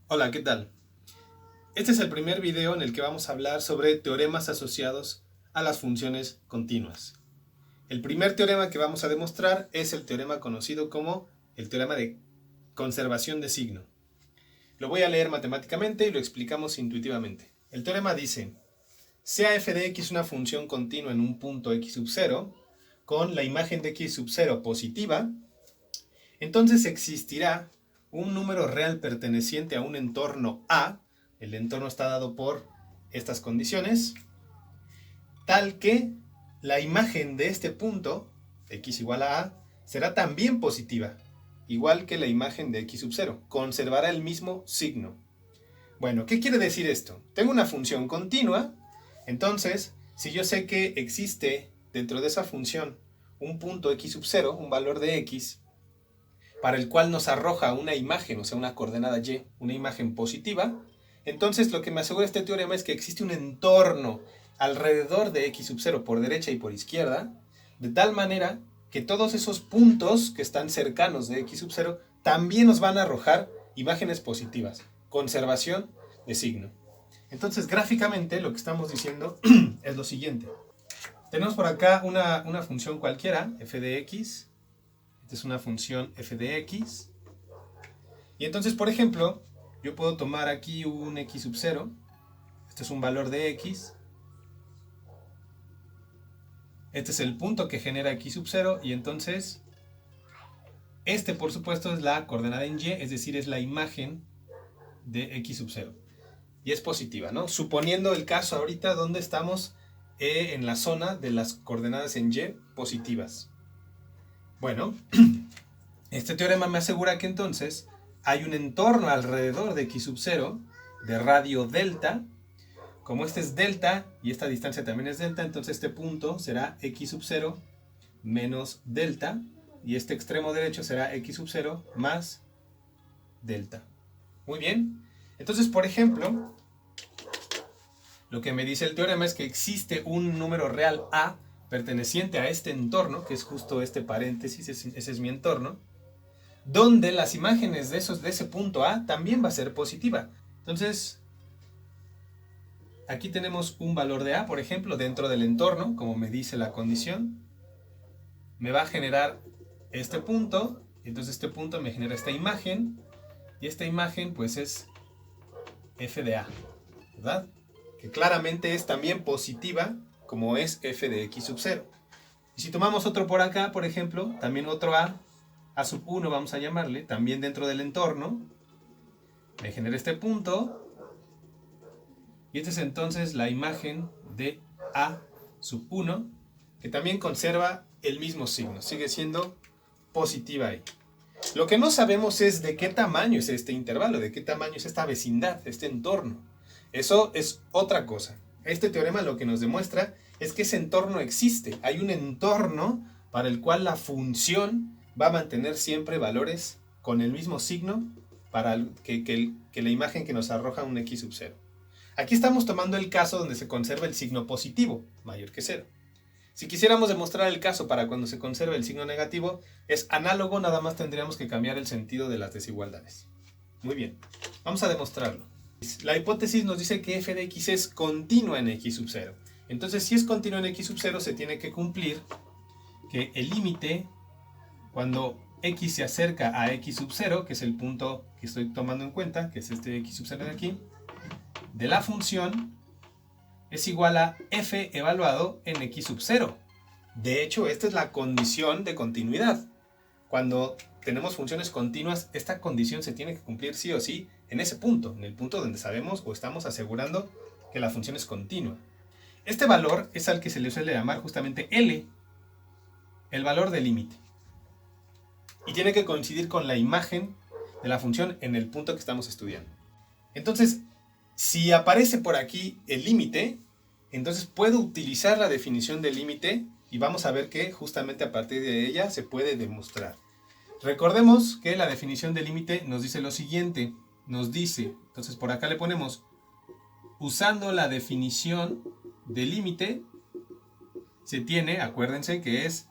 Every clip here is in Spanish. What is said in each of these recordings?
Hola, ¿qué tal? Este es el primer video en el que vamos a hablar sobre teoremas asociados a las funciones continuas. El primer teorema que vamos a demostrar es el teorema conocido como el teorema de conservación de signo. Lo voy a leer matemáticamente y lo explicamos intuitivamente. El teorema dice: sea f de x una función continua en un punto x sub 0 con la imagen de x sub 0 positiva, entonces existirá un número real perteneciente a un entorno A. El entorno está dado por estas condiciones, tal que la imagen de este punto, x igual a será también positiva, igual que la imagen de x sub 0. Conservará el mismo signo. Bueno, ¿qué quiere decir esto? Tengo una función continua, entonces, si yo sé que existe dentro de esa función un punto x sub 0, un valor de x, para el cual nos arroja una imagen, o sea, una coordenada y, una imagen positiva, entonces lo que me asegura este teorema es que existe un entorno alrededor de x sub 0 por derecha y por izquierda, de tal manera que todos esos puntos que están cercanos de x sub 0 también nos van a arrojar imágenes positivas. Conservación de signo. Entonces, gráficamente, lo que estamos diciendo es lo siguiente. Tenemos por acá una función cualquiera, f de x. Esta es una función f de x. Y entonces, por ejemplo, yo puedo tomar aquí un x sub 0. Este es un valor de x. Este es el punto que genera x sub 0. Y entonces, este por supuesto es la coordenada en y, es decir, es la imagen de x sub 0. Y es positiva, ¿no? Suponiendo el caso ahorita donde estamos en la zona de las coordenadas en y positivas. Bueno, este teorema me asegura que entonces hay un entorno alrededor de x sub 0 de radio delta. Como este es delta y esta distancia también es delta, entonces este punto será x sub 0 menos delta y este extremo derecho será x sub 0 más delta. Muy bien. Entonces, por ejemplo, lo que me dice el teorema es que existe un número real A perteneciente a este entorno, que es justo este paréntesis, ese es mi entorno, donde las imágenes de ese punto A también va a ser positiva. Entonces, aquí tenemos un valor de A, por ejemplo, dentro del entorno, como me dice la condición. Me va a generar este punto, entonces este punto me genera esta imagen, y esta imagen pues es f de A, ¿verdad? Que claramente es también positiva, como es f de x sub 0. Y si tomamos otro por acá, por ejemplo, también otro A sub 1 vamos a llamarle, también dentro del entorno, me genera este punto, y esta es entonces la imagen de A sub 1, que también conserva el mismo signo, sigue siendo positiva ahí. Lo que no sabemos es de qué tamaño es este intervalo, de qué tamaño es esta vecindad, este entorno. Eso es otra cosa. Este teorema lo que nos demuestra es que ese entorno existe. Hay un entorno para el cual la función va a mantener siempre valores con el mismo signo para que la imagen que nos arroja un x sub 0. Aquí estamos tomando el caso donde se conserva el signo positivo, mayor que 0. Si quisiéramos demostrar el caso para cuando se conserva el signo negativo, es análogo, nada más tendríamos que cambiar el sentido de las desigualdades. Muy bien, vamos a demostrarlo. La hipótesis nos dice que f de x es continua en x sub 0. Entonces, si es continua en x sub 0, se tiene que cumplir que el límite, cuando x se acerca a x sub 0, que es el punto que estoy tomando en cuenta, que es este x sub 0 de aquí, de la función es igual a f evaluado en x sub 0. De hecho, esta es la condición de continuidad. Cuando tenemos funciones continuas, esta condición se tiene que cumplir sí o sí en ese punto, en el punto donde sabemos o estamos asegurando que la función es continua. Este valor es al que se le suele llamar justamente L, el valor del límite. Y tiene que coincidir con la imagen de la función en el punto que estamos estudiando. Entonces, si aparece por aquí el límite, entonces puedo utilizar la definición del límite y vamos a ver que justamente a partir de ella se puede demostrar. Recordemos que la definición del límite nos dice lo siguiente. Nos dice, entonces por acá le ponemos, usando la definición del límite, se tiene, acuérdense que es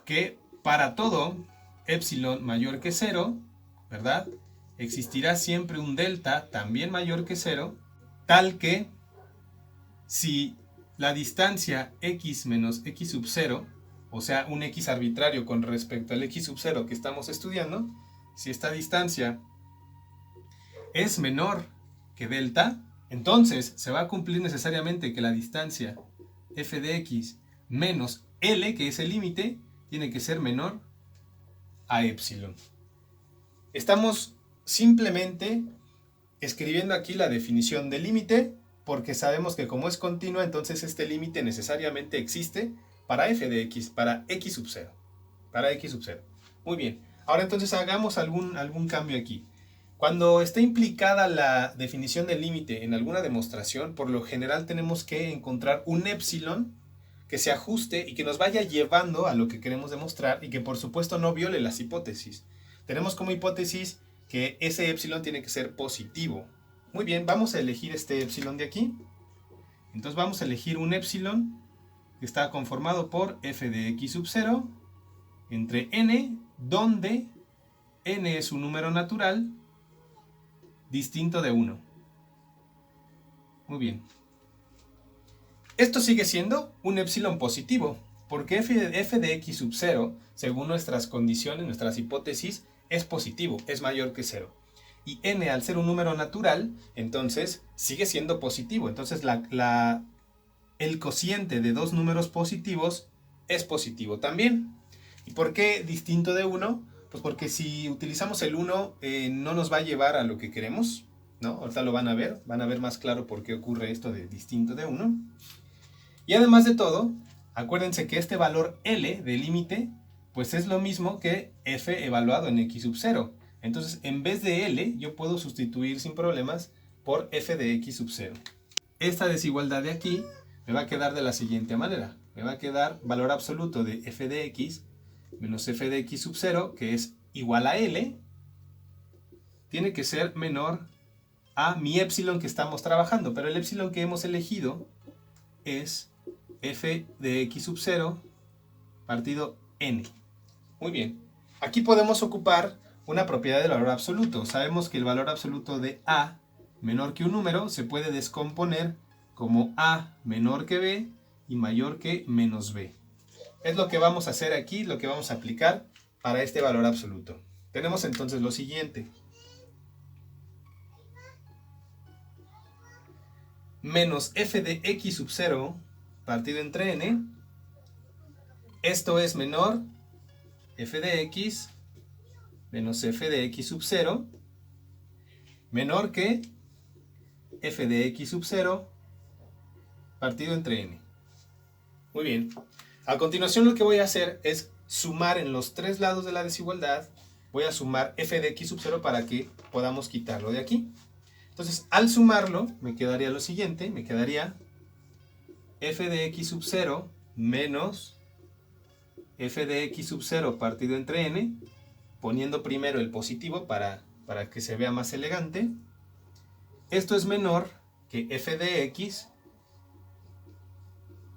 que para todo epsilon mayor que 0, ¿verdad? existirá siempre un delta también mayor que 0, tal que si la distancia x menos x sub 0, o sea, un x arbitrario con respecto al x sub 0 que estamos estudiando, si esta distancia es menor que delta, entonces se va a cumplir necesariamente que la distancia f de x menos L, que es el límite, tiene que ser menor a epsilon. Estamos simplemente escribiendo aquí la definición del límite, porque sabemos que como es continua, entonces este límite necesariamente existe para f de x, para x sub 0. Para x sub 0. Muy bien. Ahora entonces hagamos algún cambio aquí. Cuando esté implicada la definición del límite en alguna demostración, por lo general tenemos que encontrar un epsilon que se ajuste y que nos vaya llevando a lo que queremos demostrar y que por supuesto no viole las hipótesis. Tenemos como hipótesis que ese epsilon tiene que ser positivo. Muy bien, vamos a elegir este epsilon de aquí. Entonces vamos a elegir un epsilon que está conformado por f de x sub 0 entre n, donde n es un número natural distinto de 1. Muy bien. Esto sigue siendo un epsilon positivo, porque f de x sub 0, según nuestras condiciones, nuestras hipótesis, es positivo, es mayor que 0. Y n, al ser un número natural, entonces sigue siendo positivo. Entonces el cociente de dos números positivos es positivo también. ¿Y por qué distinto de 1? Pues porque si utilizamos el 1 no nos va a llevar a lo que queremos, ¿no? Ahorita lo van a ver más claro por qué ocurre esto de distinto de 1. Y además de todo, acuérdense que este valor L de límite, pues es lo mismo que f evaluado en x sub 0. Entonces, en vez de L, yo puedo sustituir sin problemas por f de x sub 0. Esta desigualdad de aquí me va a quedar de la siguiente manera. Me va a quedar valor absoluto de f de x menos f de x sub 0, que es igual a L, tiene que ser menor a mi epsilon que estamos trabajando. Pero el epsilon que hemos elegido es f de x sub 0 partido n. Muy bien. Aquí podemos ocupar una propiedad del valor absoluto. Sabemos que el valor absoluto de a menor que un número se puede descomponer como a menor que b y mayor que menos b. Es lo que vamos a hacer aquí, lo que vamos a aplicar para este valor absoluto. Tenemos entonces lo siguiente. Menos f de x sub 0 partido entre n. Esto es menor f de x menos f de x sub 0 menor que f de x sub 0 partido entre n. Muy bien. A continuación lo que voy a hacer es sumar en los tres lados de la desigualdad. Voy a sumar f de x sub 0 para que podamos quitarlo de aquí. Entonces, al sumarlo, me quedaría lo siguiente. Me quedaría f de x sub 0 menos f de x sub 0 partido entre n, poniendo primero el positivo para que se vea más elegante. Esto es menor que f de x,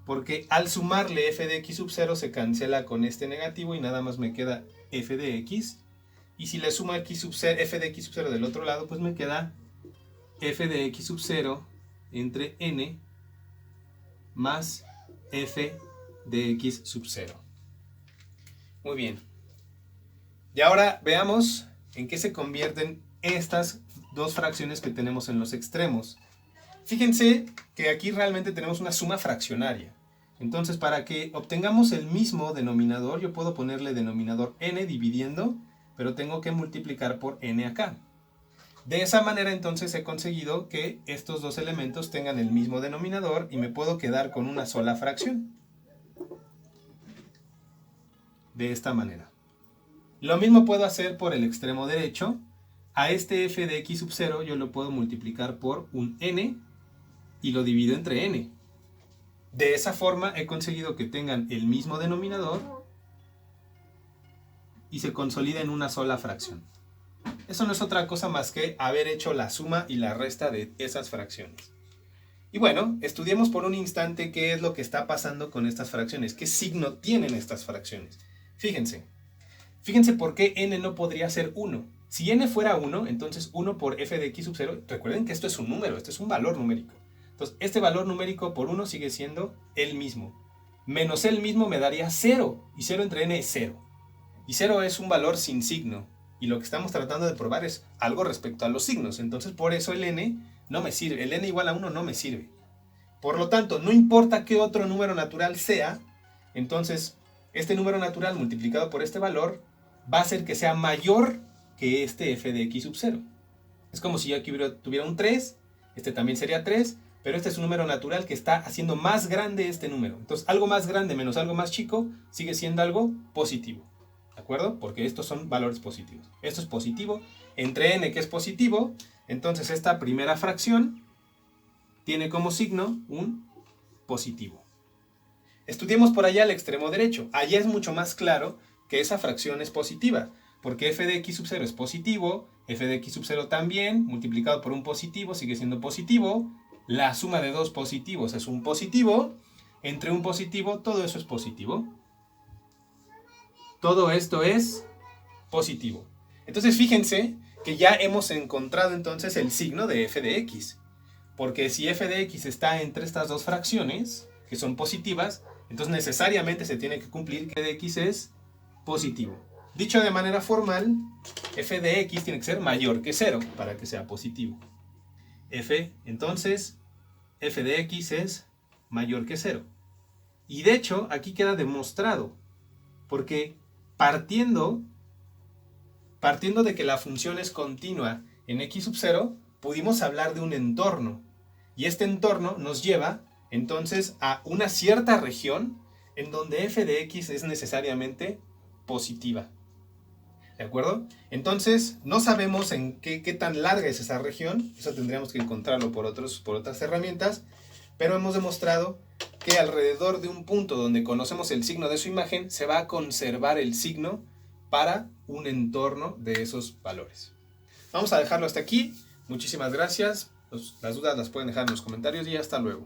porque al sumarle f de x sub 0 se cancela con este negativo y nada más me queda f de x. Y si le sumo f de x sub 0 del otro lado, pues me queda f de x sub 0 entre n más f de x sub 0. Muy bien. Y ahora veamos en qué se convierten estas dos fracciones que tenemos en los extremos. Fíjense que aquí realmente tenemos una suma fraccionaria. Entonces, para que obtengamos el mismo denominador, yo puedo ponerle denominador n dividiendo, pero tengo que multiplicar por n acá. De esa manera, entonces, he conseguido que estos dos elementos tengan el mismo denominador y me puedo quedar con una sola fracción. De esta manera. Lo mismo puedo hacer por el extremo derecho. A este f de x sub 0 yo lo puedo multiplicar por un n y lo divido entre n. De esa forma he conseguido que tengan el mismo denominador y se consolida en una sola fracción. Eso no es otra cosa más que haber hecho la suma y la resta de esas fracciones. Y bueno, estudiemos por un instante qué es lo que está pasando con estas fracciones, qué signo tienen estas fracciones. Fíjense por qué n no podría ser 1. Si n fuera 1, entonces 1 por f de x sub 0, recuerden que esto es un número, esto es un valor numérico. Entonces, este valor numérico por 1 sigue siendo el mismo. Menos el mismo me daría 0, y 0 entre n es 0. Y 0 es un valor sin signo, y lo que estamos tratando de probar es algo respecto a los signos. Entonces, por eso el n no me sirve, el n igual a 1 no me sirve. Por lo tanto, no importa qué otro número natural sea, entonces este número natural multiplicado por este valor va a hacer que sea mayor que este f de x sub 0. Es como si yo aquí tuviera un 3, este también sería 3, pero este es un número natural que está haciendo más grande este número. Entonces, algo más grande menos algo más chico sigue siendo algo positivo. ¿De acuerdo? Porque estos son valores positivos. Esto es positivo. Entre n, que es positivo, entonces esta primera fracción tiene como signo un positivo. Estudiemos por allá al extremo derecho. Allá es mucho más claro que esa fracción es positiva, porque f de x sub 0 es positivo, f de x sub 0 también, multiplicado por un positivo sigue siendo positivo, la suma de dos positivos es un positivo, entre un positivo todo eso es positivo. Todo esto es positivo. Entonces fíjense que ya hemos encontrado entonces el signo de f de x, porque si f de x está entre estas dos fracciones, que son positivas, entonces necesariamente se tiene que cumplir que f de x es positivo. Dicho de manera formal, f de x tiene que ser mayor que 0 para que sea positivo. Entonces, f de x es mayor que 0. Y de hecho, aquí queda demostrado, porque partiendo de que la función es continua en x sub 0, pudimos hablar de un entorno. Y este entorno nos lleva entonces a una cierta región en donde f de x es necesariamente positiva. ¿De acuerdo? Entonces, no sabemos en qué tan larga es esa región. Eso tendríamos que encontrarlo por otras herramientas. Pero hemos demostrado que alrededor de un punto donde conocemos el signo de su imagen, se va a conservar el signo para un entorno de esos valores. Vamos a dejarlo hasta aquí. Muchísimas gracias. Las dudas las pueden dejar en los comentarios y hasta luego.